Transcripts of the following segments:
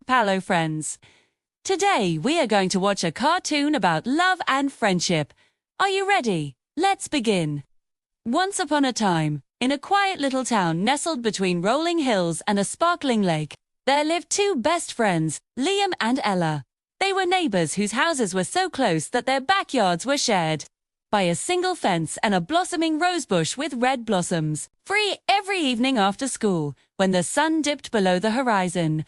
Palo friends. Today we are going to watch a cartoon about love and friendship. Are you ready? Let's begin. Once upon a time, in a quiet little town nestled between rolling hills and a sparkling lake, there lived two best friends, Liam and Ella. They were neighbors whose houses were so close that their backyards were shared by a single fence and a blossoming rosebush with red blossoms, free every evening after school, when the sun dipped below the horizon.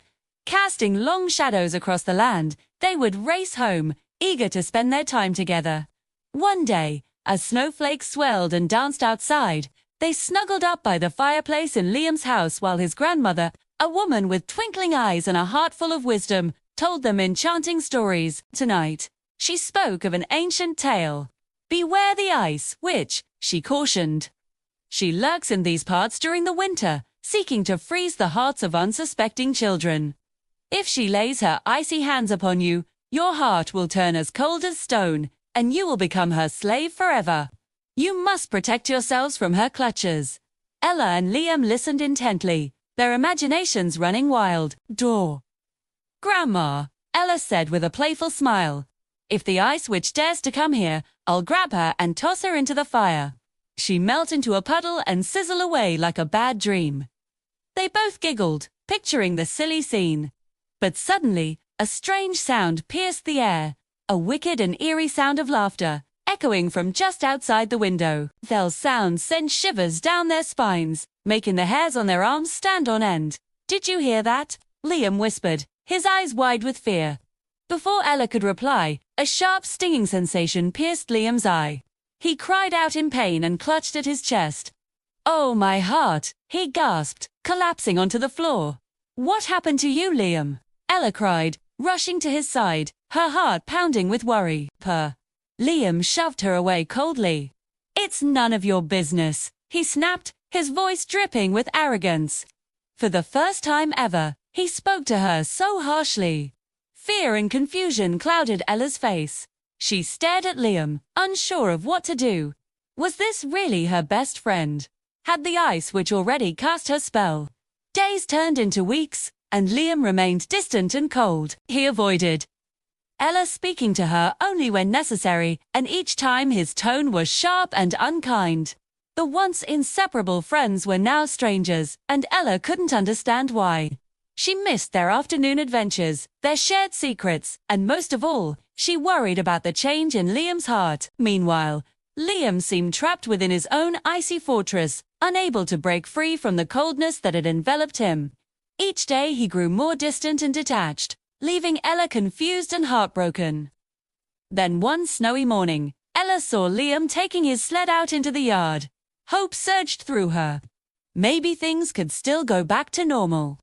Casting long shadows across the land, they would race home, eager to spend their time together. One day, as snowflakes swirled and danced outside, they snuggled up by the fireplace in Liam's house while his grandmother, a woman with twinkling eyes and a heart full of wisdom, told them enchanting stories. Tonight, she spoke of an ancient tale. Beware the ice witch, she cautioned. She lurks in these parts during the winter, seeking to freeze the hearts of unsuspecting children. If she lays her icy hands upon you, your heart will turn as cold as stone, and you will become her slave forever. You must protect yourselves from her clutches. Ella and Liam listened intently, their imaginations running wild. Door. Grandma, Ella said with a playful smile. If the ice witch dares to come here, I'll grab her and toss her into the fire. She melt into a puddle and sizzle away like a bad dream. They both giggled, picturing the silly scene. But suddenly, a strange sound pierced the air, a wicked and eerie sound of laughter, echoing from just outside the window. They'll sound sent shivers down their spines, making the hairs on their arms stand on end. Did you hear that? Liam whispered, his eyes wide with fear. Before Ella could reply, a sharp stinging sensation pierced Liam's eye. He cried out in pain and clutched at his chest. Oh, my heart, he gasped, collapsing onto the floor. What happened to you, Liam? Ella cried, rushing to his side, her heart pounding with worry. Liam shoved her away coldly. It's none of your business, he snapped, his voice dripping with arrogance. For the first time ever, he spoke to her so harshly. Fear and confusion clouded Ella's face. She stared at Liam, unsure of what to do. Was this really her best friend? Had the ice witch already cast her spell? Days turned into weeks, and Liam remained distant and cold. He avoided Ella speaking to her only when necessary, and each time his tone was sharp and unkind. The once inseparable friends were now strangers, and Ella couldn't understand why. She missed their afternoon adventures, their shared secrets, and most of all, she worried about the change in Liam's heart. Meanwhile, Liam seemed trapped within his own icy fortress, unable to break free from the coldness that had enveloped him. Each day he grew more distant and detached, leaving Ella confused and heartbroken. Then one snowy morning, Ella saw Liam taking his sled out into the yard. Hope surged through her. Maybe things could still go back to normal.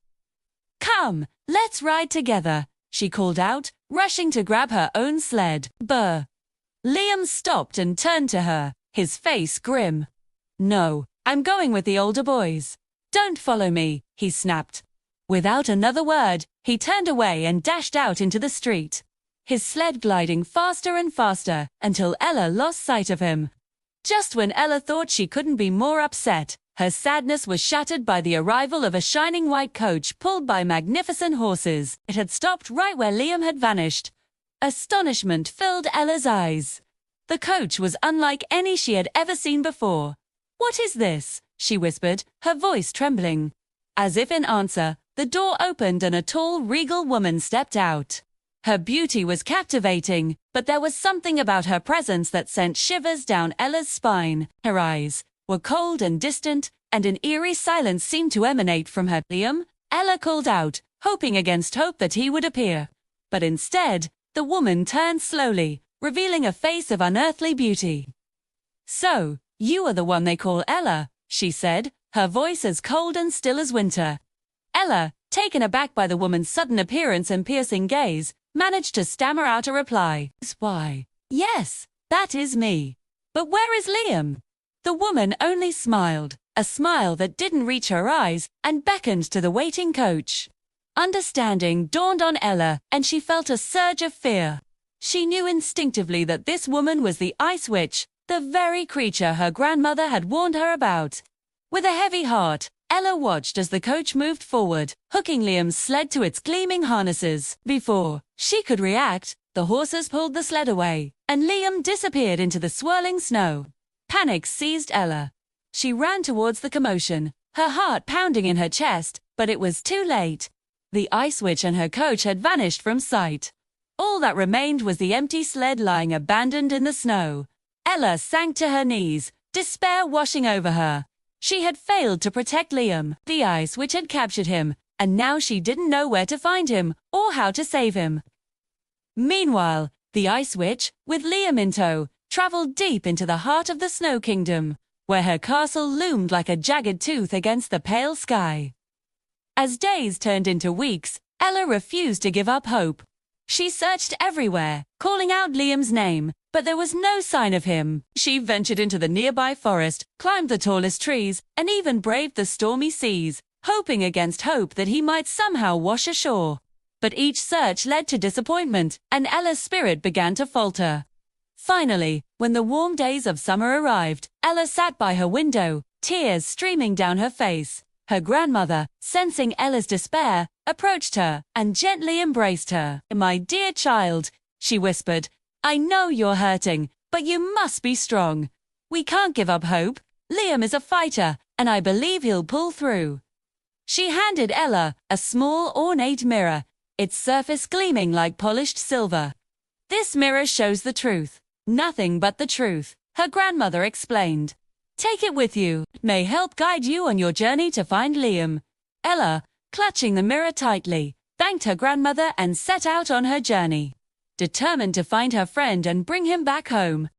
Come, let's ride together, she called out, rushing to grab her own sled. Brr. Liam stopped and turned to her, his face grim. No, I'm going with the older boys. Don't follow me, he snapped. Without another word, he turned away and dashed out into the street, his sled gliding faster and faster until Ella lost sight of him. Just when Ella thought she couldn't be more upset, her sadness was shattered by the arrival of a shining white coach pulled by magnificent horses. It had stopped right where Liam had vanished. Astonishment filled Ella's eyes. The coach was unlike any she had ever seen before. What is this? She whispered, her voice trembling. As if in answer, the door opened and a tall, regal woman stepped out. Her beauty was captivating, but there was something about her presence that sent shivers down Ella's spine. Her eyes were cold and distant, and an eerie silence seemed to emanate from her. Liam, Ella called out, hoping against hope that he would appear. But instead, the woman turned slowly, revealing a face of unearthly beauty. So, you are the one they call Ella, she said, her voice as cold and still as winter. Ella, taken aback by the woman's sudden appearance and piercing gaze, managed to stammer out a reply. Why, yes, that is me. But where is Liam? The woman only smiled, a smile that didn't reach her eyes, and beckoned to the waiting coach. Understanding dawned on Ella, and she felt a surge of fear. She knew instinctively that this woman was the ice witch, the very creature her grandmother had warned her about. With a heavy heart, Ella watched as the coach moved forward, hooking Liam's sled to its gleaming harnesses. Before she could react, the horses pulled the sled away, and Liam disappeared into the swirling snow. Panic seized Ella. She ran towards the commotion, her heart pounding in her chest, but it was too late. The ice witch and her coach had vanished from sight. All that remained was the empty sled lying abandoned in the snow. Ella sank to her knees, despair washing over her. She had failed to protect Liam, the ice witch had captured him, and now she didn't know where to find him or how to save him. Meanwhile, the ice witch, with Liam in tow, traveled deep into the heart of the Snow Kingdom, where her castle loomed like a jagged tooth against the pale sky. As days turned into weeks, Ella refused to give up hope. She searched everywhere, calling out Liam's name, but there was no sign of him. She ventured into the nearby forest, climbed the tallest trees, and even braved the stormy seas, hoping against hope that he might somehow wash ashore. But each search led to disappointment, and Ella's spirit began to falter. Finally, when the warm days of summer arrived, Ella sat by her window, tears streaming down her face. Her grandmother, sensing Ella's despair, approached her and gently embraced her. "My dear child," she whispered, "I know you're hurting, but you must be strong. We can't give up hope. Liam is a fighter, and I believe he'll pull through." She handed Ella a small ornate mirror, its surface gleaming like polished silver. "This mirror shows the truth, nothing but the truth," her grandmother explained. "Take it with you. It may help guide you on your journey to find Liam." Ella, clutching the mirror tightly, thanked her grandmother and set out on her journey. Determined to find her friend and bring him back home,